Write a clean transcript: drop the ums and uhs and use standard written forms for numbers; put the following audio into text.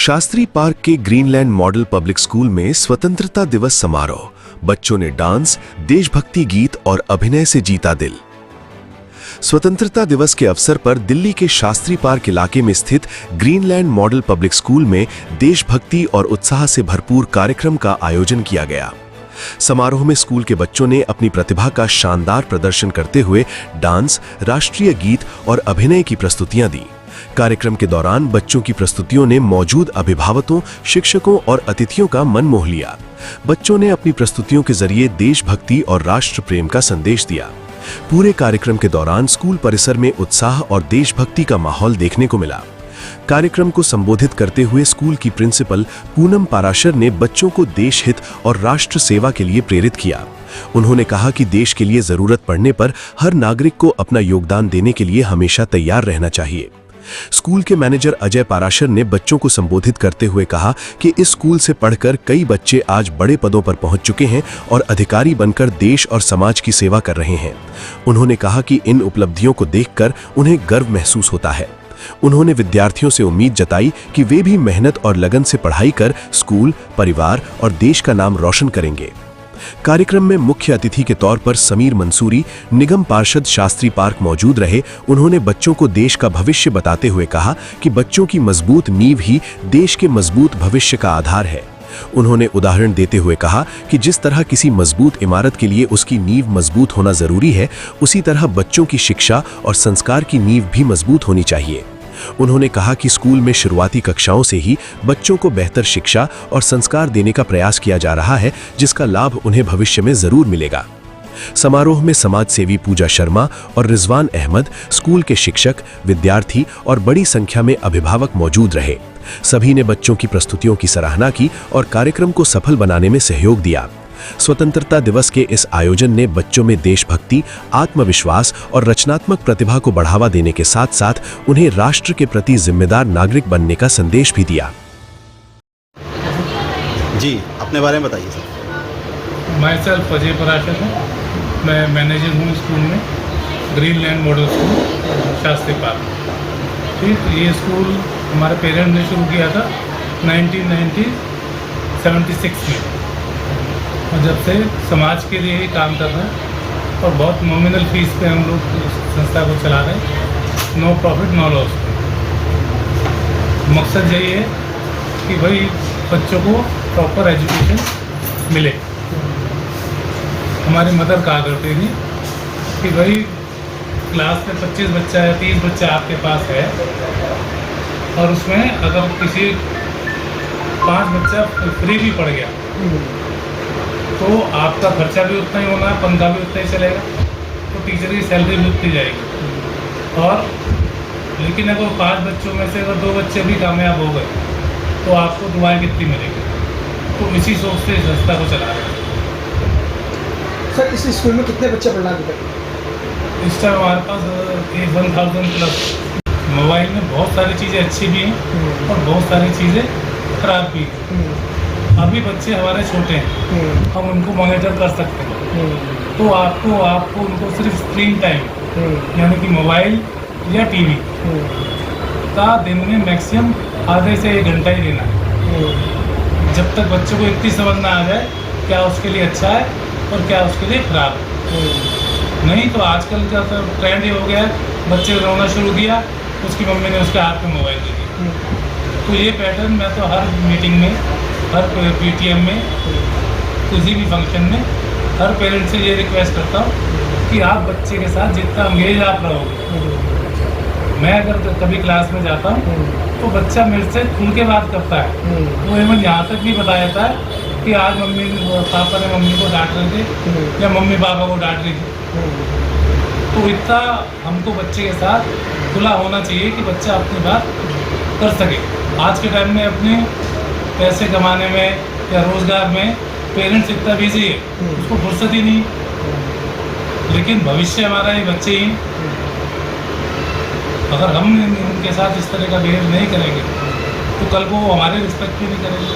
Shastri park के Greenland model public school में स्वतंत्रता दिवस समारोह। बच्चों ने डांस, देशभक्ति गीत और अभिनय से जीता दिल। स्वतंत्रता दिवस के अवसर पर दिल्ली के शास्त्री पार्क इलाके में स्थित ग्रीनलैंड मॉडल पब्लिक स्कूल में देशभक्ति और उत्साह से भरपूर कार्यक्रम का आयोजन किया गया। समारोह में स्कूल के बच्चों ने अपनी प्रतिभा का शानदार प्रदर्शन करते हुए डांस, राष्ट्रीय गीत और अभिनय की प्रस्तुतियां दी। कार्यक्रम के दौरान बच्चों की प्रस्तुतियों ने मौजूद अभिभावकों, शिक्षकों और अतिथियों का मन मोह लिया। बच्चों ने अपनी प्रस्तुतियों के जरिए देशभक्ति और राष्ट्र प्रेम का संदेश दिया। पूरे कार्यक्रम के दौरान स्कूल परिसर में उत्साह और देशभक्ति का माहौल देखने को मिला। कार्यक्रम को संबोधित करते हुए स्कूल की प्रिंसिपल पूनम पाराशर ने बच्चों को देश हित और राष्ट्र सेवा के लिए प्रेरित किया। उन्होंने कहा कि देश के लिए जरूरत पड़ने पर हर नागरिक को अपना योगदान देने के लिए हमेशा तैयार रहना चाहिए। स्कूल के मैनेजर अजय पाराशर ने बच्चों को संबोधित करते हुए कहा कि इस स्कूल से पढ़कर कई बच्चे आज बड़े पदों पर पहुंच चुके हैं और अधिकारी बनकर देश और समाज की सेवा कर रहे हैं। उन्होंने कहा कि इन उपलब्धियों को देखकर उन्हें गर्व महसूस होता है। उन्होंने विद्यार्थियों से उम्मीद जताई कि वे भी मेहनत और लगन से पढ़ाई कर स्कूल, परिवार और देश का नाम रोशन करेंगे। कार्यक्रम में मुख्य अतिथि के तौर पर समीर मंसूरी, निगम पार्षद शास्त्री पार्क मौजूद रहे। उन्होंने बच्चों को देश का भविष्य बताते हुए कहा कि बच्चों की मजबूत नींव ही देश के मजबूत भविष्य का आधार है। उन्होंने उदाहरण देते हुए कहा कि जिस तरह किसी मजबूत इमारत के लिए उसकी नींव मजबूत होना जरूरी है, उसी तरह बच्चों की शिक्षा और संस्कार की नींव भी मजबूत होनी चाहिए। उन्होंने कहा कि स्कूल में शुरुआती कक्षाओं से ही बच्चों को बेहतर शिक्षा और संस्कार देने का प्रयास किया जा रहा है, जिसका लाभ उन्हें भविष्य में जरूर मिलेगा। समारोह में समाज सेवी पूजा शर्मा और रिजवान अहमद, स्कूल के शिक्षक, विद्यार्थी और बड़ी संख्या में अभिभावक मौजूद रहे। सभी ने बच्चों की प्रस्तुतियों की सराहना की और कार्यक्रम को सफल बनाने में सहयोग दिया। स्वतंत्रता दिवस के इस आयोजन ने बच्चों में देशभक्ति, आत्मविश्वास और रचनात्मक प्रतिभा को बढ़ावा देने के साथ साथ उन्हें राष्ट्र के प्रति जिम्मेदार नागरिक बनने का संदेश भी दिया। जी, अपने बारे में बताइए सर। मैं सेल्फ अजय पाराशर हूँ। मैं मैनेजर हूँ स्कूल में, Greenland model school Shastri park. ठीक, ये स्कूल हमारे पेरेंट्स ने शुरू किया था 1976 में, और जब से समाज के लिए ही काम कर रहे हैं और बहुत नॉमिनल फीस पे हम लोग संस्था को चला रहे हैं। No profit no loss. मकसद यही है कि भाई बच्चों को प्रॉपर एजुकेशन मिले। हमारी मदर कहा करती थी कि भाई क्लास में 25 बच्चा या 30 बच्चा आपके पास है और उसमें अगर किसी 5 बच्चा फ्री भी पड़ गया तो आपका खर्चा भी उतना ही होना है, पंखा भी उतना ही चलेगा, तो टीचर की सैलरी भी उतनी जाएगी। और लेकिन अगर 5 बच्चों में से अगर 2 बच्चे भी कामयाब हो गए तो आपको दुआएं कितनी मिलेगी। तो इसी सोच से इस संस्था को चला रहे हैं। सर, इस स्कूल में कितने बच्चे पढ़ना अभी तक? इस टाइम हमारे पास 1000+ मोबाइल में बहुत सारी चीज़ें अच्छी भी हैं और बहुत सारी चीज़ें खराब भी हैं। अभी बच्चे हमारे छोटे हैं, हम उनको मॉनिटर कर सकते हैं। तो आपको उनको सिर्फ स्क्रीन टाइम यानी कि मोबाइल या टीवी का दिन में मैक्सिमम आधे से 1 घंटा ही देना है। जब तक बच्चों को इतनी समझ ना आ जाए क्या उसके लिए अच्छा है और क्या उसके लिए खराब है। नहीं तो आजकल का तो ट्रेंड ये हो गया है, बच्चे रोना शुरू किया, उसकी मम्मी ने उसके हाथ में मोबाइल दे दिया। तो ये पैटर्न मैं तो हर मीटिंग में, हर पीटीएम में, किसी भी फंक्शन में हर पेरेंट्स से ये रिक्वेस्ट करता हूँ कि आप बच्चे के साथ जितना एंगेज आप रहोगे। मैं अगर कभी क्लास में जाता हूँ तो बच्चा मेरे से खुल के बात करता है। वो इवन यहाँ तक भी बता देता है कि आज पापा ने मम्मी को डांट रहे थे या मम्मी पापा को डांट रही थी। तो इतना हमको बच्चे के साथ खुला होना चाहिए कि बच्चा अपनी बात कर सके। आज के टाइम में अपने पैसे कमाने में या रोज़गार में पेरेंट्स इतना बिजी है, उसको फुर्सत ही नहीं। लेकिन भविष्य हमारा ये बच्चे ही, अगर हम उनके साथ इस तरह का बिहेव नहीं करेंगे तो कल को वो हमारे रिस्पेक्ट भी नहीं करेंगे।